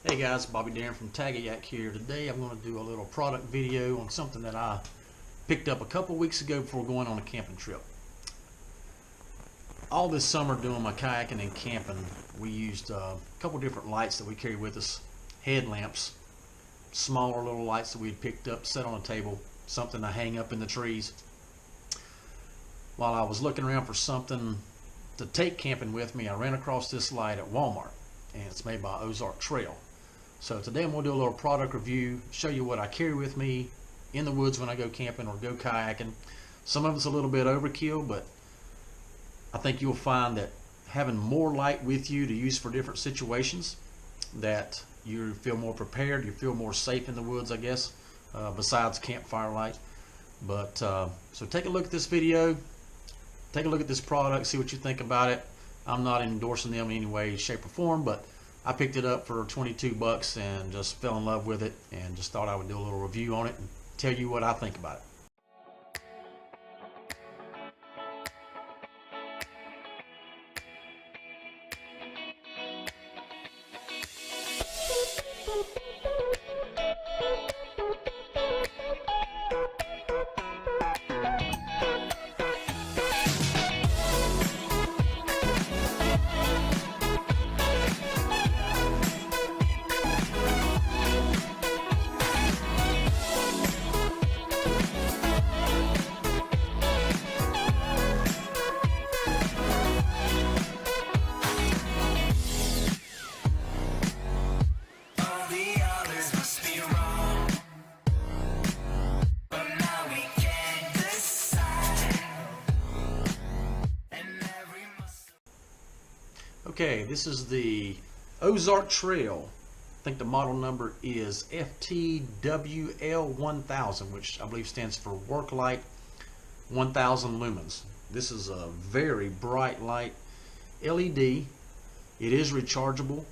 Hey guys, Bobby Darrin from Tagayak here. Today I'm going to do a little product video on something that I picked up a couple weeks ago before going on a camping trip. All this summer doing my kayaking and camping, we used a couple different lights that we carry with us. Headlamps, smaller little lights that we had picked up, set on a table, something to hang up in the trees. While I was looking around for something to take camping with me, I ran across this light at Walmart, and it's made by Ozark Trail. So today I'm going to do a little product review, show you what I carry with me in the woods when I go camping or go kayaking. Some of it's a little bit overkill, but I think you'll find that having more light with you to use for different situations, that you feel more prepared, you feel more safe in the woods, I guess, besides campfire light. But so take a look at this video, take a look at this product, see what you think about it. I'm not endorsing them in any way, shape, or form, but I picked it up for 22 bucks and just fell in love with it and just thought I would do a little review on it and tell you what I think about it. Okay, this is the Ozark Trail. I think the model number is FTWL1000, which I believe stands for Work Light 1000 lumens. This is a very bright light LED. It is rechargeable.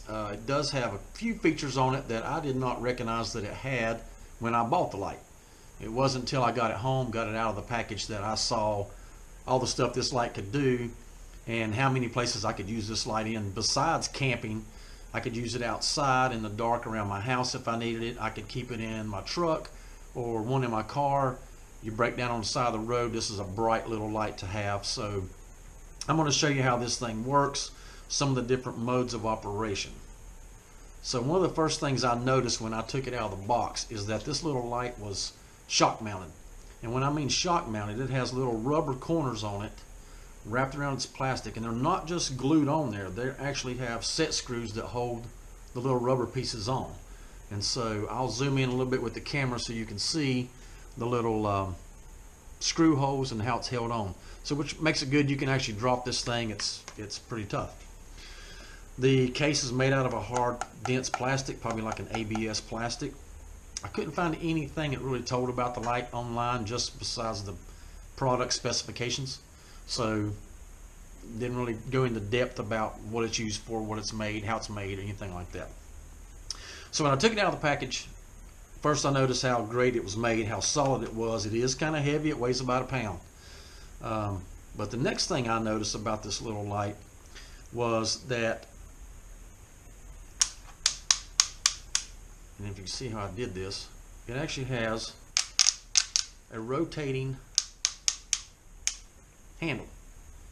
It does have a few features on it that I did not recognize that it had when I bought the light. It wasn't until I got it home, got it out of the package, that I saw all the stuff this light could do and how many places I could use this light in. Besides camping, I could use it outside in the dark around my house if I needed it. I could keep it in my truck or one in my car. You break down on the side of the road, this is a bright little light to have. So I'm going to show you how this thing works, some of the different modes of operation. So one of the first things I noticed when I took it out of the box is that this little light was shock mounted. And when I mean shock mounted, it has little rubber corners on it wrapped around its plastic, and they're not just glued on there. They actually have set screws that hold the little rubber pieces on. And so I'll zoom in a little bit with the camera so you can see the little screw holes and how it's held on. So which makes it good. You can actually drop this thing. It's pretty tough. The case is made out of a hard, dense plastic, probably like an ABS plastic. I couldn't find anything that really told about the light online, just besides the product specifications. So didn't really go into depth about what it's used for, what it's made, how it's made, or anything like that. So when I took it out of the package, first I noticed how great it was made, how solid it was. It is kind of heavy. It weighs about a pound. But the next thing I noticed about this little light was that, and if you can see how I did this, it actually has a rotating handle.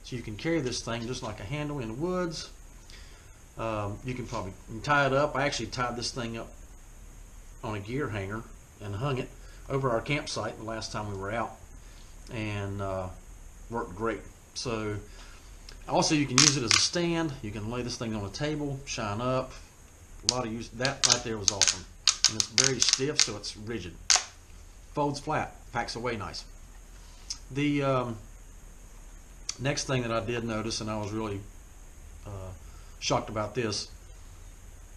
So you can carry this thing just like a handle in the woods. You can probably tie it up. I actually tied this thing up on a gear hanger and hung it over our campsite the last time we were out, and worked great. So also you can use it as a stand. You can lay this thing on a table, shine up. A lot of use. That right there was awesome. And it's very stiff, so it's rigid. Folds flat, packs away nice. The next thing that I did notice, and I was really shocked about this,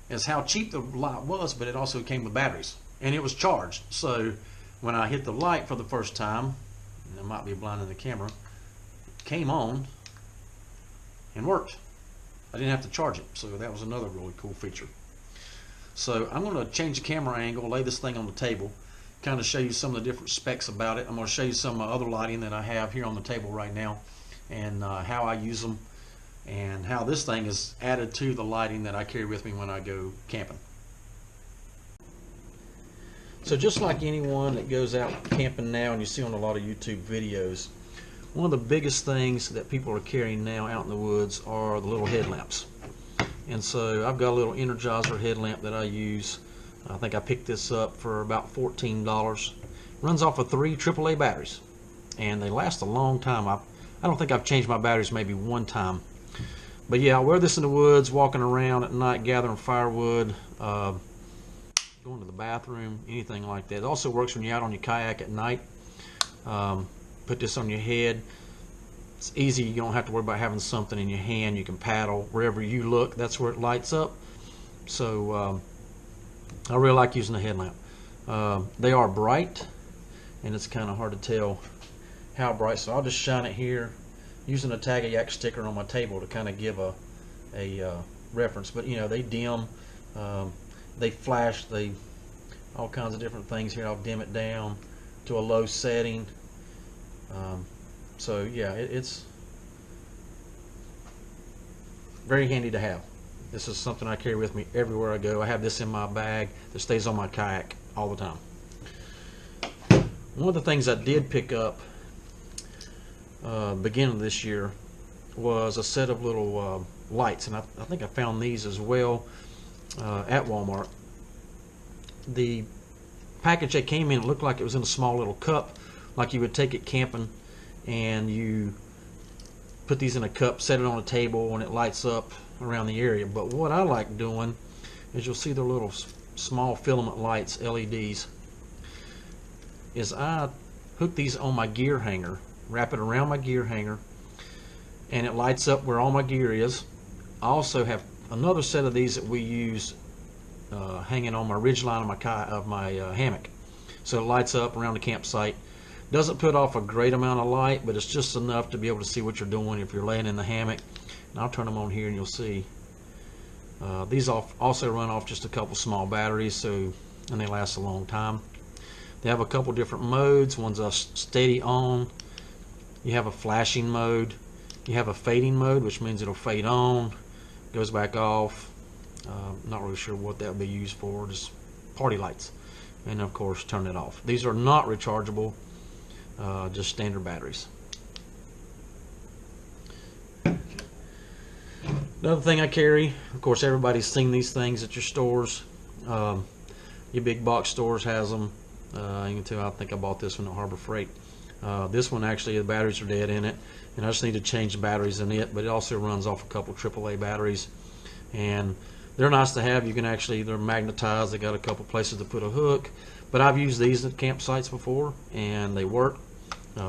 is how cheap the light was, but it also came with batteries, and it was charged. So when I hit the light for the first time, and it might be blinding the camera, it came on and worked. I didn't have to charge it, so that was another really cool feature. So I'm going to change the camera angle, lay this thing on the table, kind of show you some of the different specs about it. I'm going to show you some other lighting that I have here on the table right now, and how I use them, and how this thing is added to the lighting that I carry with me when I go camping. So just like anyone that goes out camping now, and you see on a lot of YouTube videos, one of the biggest things that people are carrying now out in the woods are the little headlamps. And so I've got a little Energizer headlamp that I use. I think I picked this up for about $14. Runs off of 3 AAA batteries, and they last a long time. I don't think I've changed my batteries maybe one time. But yeah, I wear this in the woods, walking around at night, gathering firewood, going to the bathroom, anything like that. It also works when you're out on your kayak at night. Put this on your head. It's easy. You don't have to worry about having something in your hand. You can paddle wherever you look. That's where it lights up. So I really like using the headlamp. They are bright, and it's kind of hard to tell how bright. So I'll just shine it here using a Tag-A-Yak sticker on my table to kind of give a reference. But you know, they dim, they flash, they all kinds of different things here. I'll dim it down to a low setting. So yeah, it's very handy to have. This is something I carry with me everywhere I go. I have this in my bag that stays on my kayak all the time. One of the things I did pick up beginning of this year was a set of little lights, and I think I found these as well at Walmart. The package that came in looked like it was in a small little cup, like you would take it camping, and you put these in a cup, set it on a table, and it lights up around the area. But what I like doing is, you'll see the little small filament lights, LEDs, is I hook these on my gear hanger, wrap it around my gear hanger, and it lights up where all my gear is. I also have another set of these that we use hanging on my ridge line of my hammock, so it lights up around the campsite. Doesn't put off a great amount of light, but it's just enough to be able to see what you're doing if you're laying in the hammock. And I'll turn them on here and you'll see. These also run off just a couple small batteries, and they last a long time. They have a couple different modes. One's a steady on. You have a flashing mode. You have a fading mode, which means it'll fade on, goes back off. Not really sure what that would be used for, just party lights. And of course, turn it off. These are not rechargeable, just standard batteries. Another thing I carry, of course, everybody's seen these things at your stores. Your big box stores has them. You can tell I think I bought this one at Harbor Freight. This one, actually, the batteries are dead in it, and I just need to change the batteries in it, but it also runs off a couple AAA batteries, and they're nice to have. You can actually, they're magnetized. They got a couple places to put a hook, but I've used these at campsites before, and they work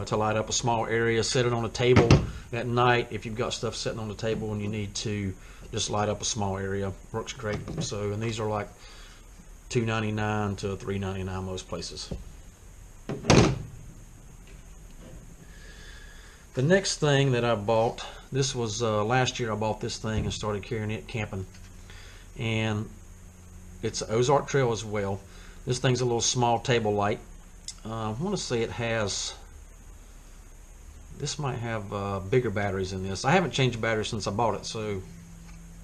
to light up a small area. Set it on a table at night if you've got stuff sitting on the table and you need to just light up a small area. Works great. So, and these are like $2.99 to $3.99 most places. The next thing that I bought, this was last year I bought this thing and started carrying it camping, and it's Ozark Trail as well. This thing's a little small table light. I want to say it has, this might have bigger batteries in this. I haven't changed the battery since I bought it, so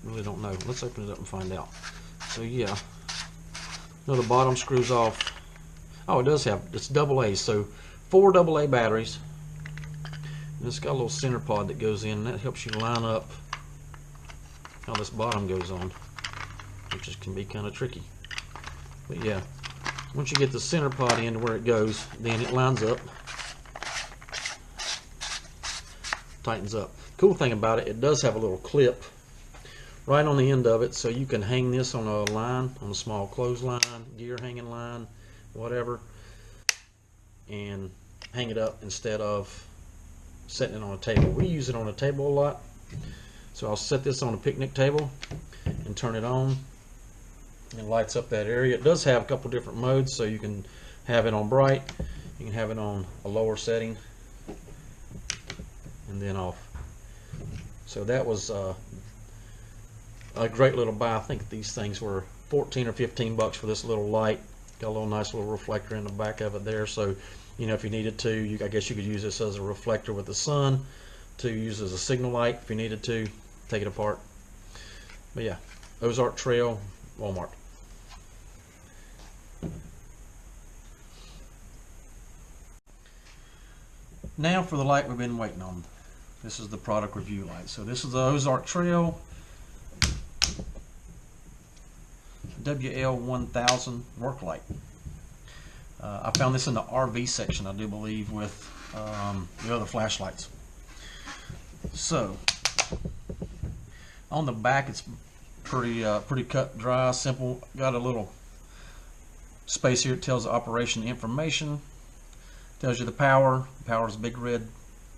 really don't know. Let's open it up and find out. So yeah, no, the bottom screws off. Oh, it does have, it's AA, so 4 AA batteries. And it's got a little center pod that goes in, and that helps you line up how this bottom goes on, which can be kind of tricky. But yeah, once you get the center pod in to where it goes, then it lines up, tightens up. Cool thing about it, it does have a little clip right on the end of it, so you can hang this on a line, on a small clothesline, gear hanging line, whatever, and hang it up instead of setting it on a table. We use it on a table a lot, so I'll set this on a picnic table and turn it on, and it lights up that area. It does have a couple different modes, so you can have it on bright, you can have it on a lower setting, and then off. So that was a great little buy. I think these things were 14 or 15 bucks for this little light. Got a little nice little reflector in the back of it there, so you know, if you needed to, I guess you could use this as a reflector with the sun, to use as a signal light if you needed to take it apart. But yeah, Ozark Trail, Walmart. Now for the light we've been waiting on. This is the product review light. So this is the Ozark Trail WL1000 work light. I found this in the RV section, I do believe, with the other flashlights. So on the back, it's pretty cut, dry, simple. Got a little space here. It tells the operation information. Tells you the power. The power is big red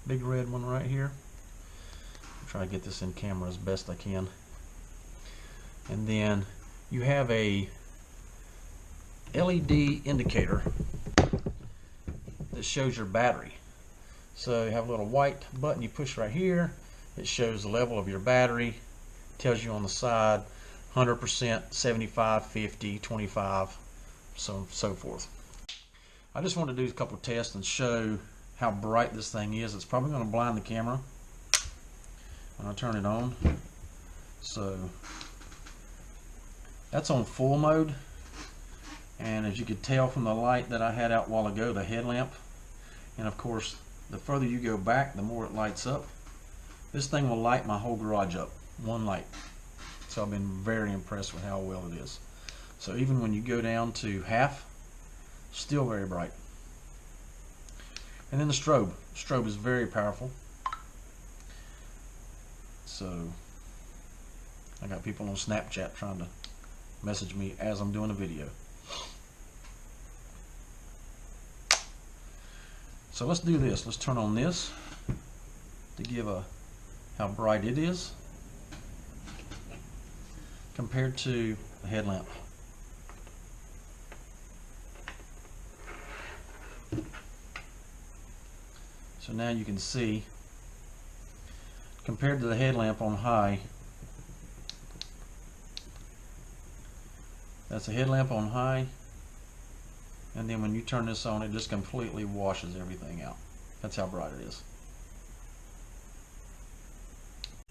one right here. I'm trying to get this in camera as best I can. And then you have a LED indicator that shows your battery. So you have a little white button you push right here. It shows the level of your battery. Tells you on the side 100%, 75, 50, 25, so forth. I just want to do a couple of tests and show how bright this thing is. It's probably going to blind the camera when I turn it on. So that's on full mode, and as you could tell from the light that I had out a while ago, the headlamp, and of course the further you go back, the more it lights up. This thing will light my whole garage up, one light. So I've been very impressed with how well it is. So even when you go down to half, still very bright. And then the strobe. Strobe is very powerful. So I got people on Snapchat trying to message me as I'm doing a video. So let's do this. Let's turn on this to give how bright it is compared to the headlamp. So now you can see, compared to the headlamp on high, that's a headlamp on high, and then when you turn this on, it just completely washes everything out. That's how bright it is.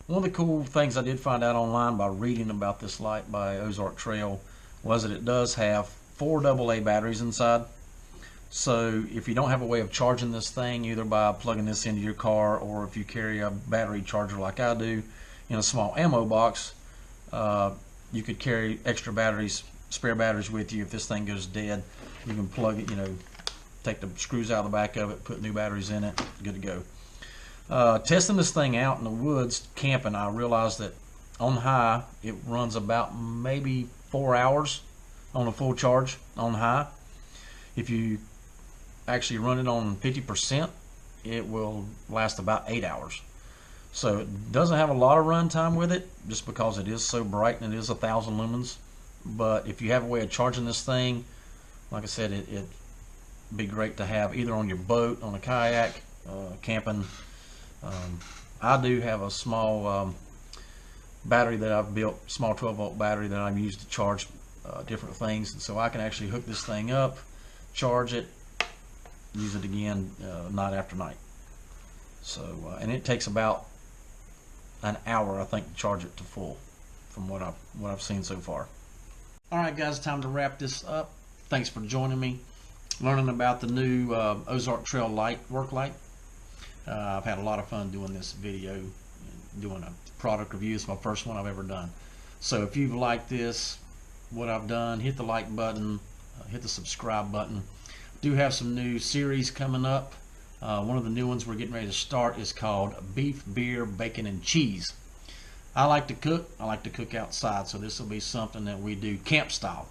One of the cool things I did find out online by reading about this light by Ozark Trail was that it does have 4 AA batteries inside. So if you don't have a way of charging this thing, either by plugging this into your car, or if you carry a battery charger like I do in a small ammo box, you could carry extra batteries, spare batteries with you. If this thing goes dead, you can plug it, take the screws out of the back of it, put new batteries in it, good to go. Testing this thing out in the woods camping, I realized that on high it runs about maybe 4 hours on a full charge on high. If you actually run it on 50%, it will last about 8 hours. So it doesn't have a lot of run time with it, just because it is so bright and it is 1,000 lumens. But if you have a way of charging this thing, like I said, it'd be great to have either on your boat, on a kayak, camping. I do have a small battery that I've built, small 12-volt battery that I've used to charge different things, and so I can actually hook this thing up, charge it, use it again night after night. So and it takes about an hour, I think, to charge it to full, from what I've seen so far. All right, guys, time to wrap this up. Thanks for joining me, learning about the new Ozark Trail light, work light. I've had a lot of fun doing this video, doing a product review. It's my first one I've ever done. So if you've liked this, what I've done, hit the like button, hit the subscribe button. Do have some new series coming up. One of the new ones we're getting ready to start is called Beef, Beer, Bacon, and Cheese. I like to cook. I like to cook outside, so this will be something that we do camp style.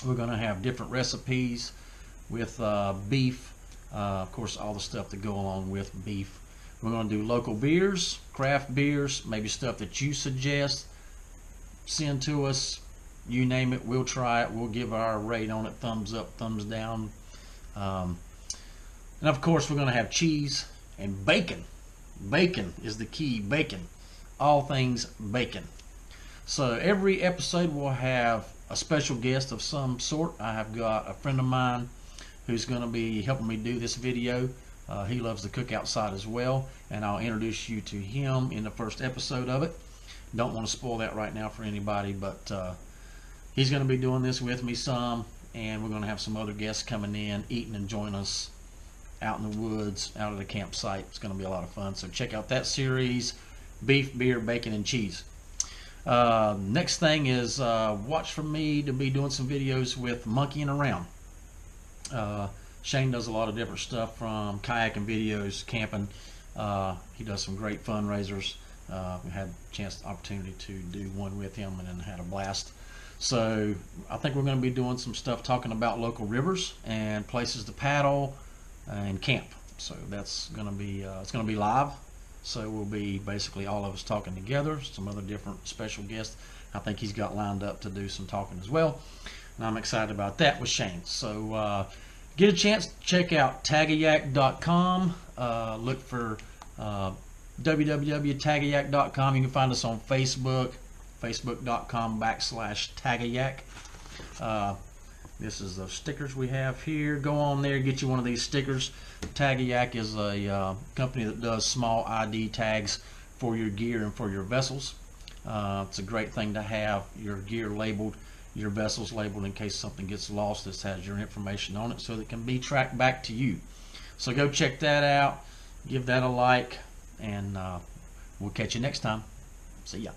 We're going to have different recipes with beef, of course, all the stuff that go along with beef. We're going to do local beers, craft beers, maybe stuff that you suggest. Send to us, you name it, we'll try it. We'll give our rate on it, thumbs up, thumbs down. And of course, we're going to have cheese and bacon. Bacon is the key. Bacon, all things bacon. So every episode will have a special guest of some sort. I have got a friend of mine who's going to be helping me do this video. He loves to cook outside as well, and I'll introduce you to him in the first episode of it. Don't want to spoil that right now for anybody, but he's going to be doing this with me some, and we're going to have some other guests coming in, eating and join us out in the woods, out at the campsite. It's going to be a lot of fun. So check out that series, beef, beer, bacon, and cheese. Next thing is watch for me to be doing some videos with monkeying around. Shane does a lot of different stuff, from kayaking videos, camping. He does some great fundraisers. We had a opportunity to do one with him and then had a blast. So I think we're going to be doing some stuff talking about local rivers and places to paddle and camp. So that's going to be it's going to be live. So we'll be basically all of us talking together, some other different special guests. I think he's got lined up to do some talking as well, and I'm excited about that with Shane. So get a chance, check out tagayak.com. Look for www.tagayak.com. You can find us on Facebook, facebook.com/tagayak. This is the stickers we have here. Go on there, get you one of these stickers. Tagayak is a company that does small ID tags for your gear and for your vessels. It's a great thing to have your gear labeled, your vessels labeled, in case something gets lost. This has your information on it so that it can be tracked back to you. So go check that out, give that a like, and we'll catch you next time. See ya.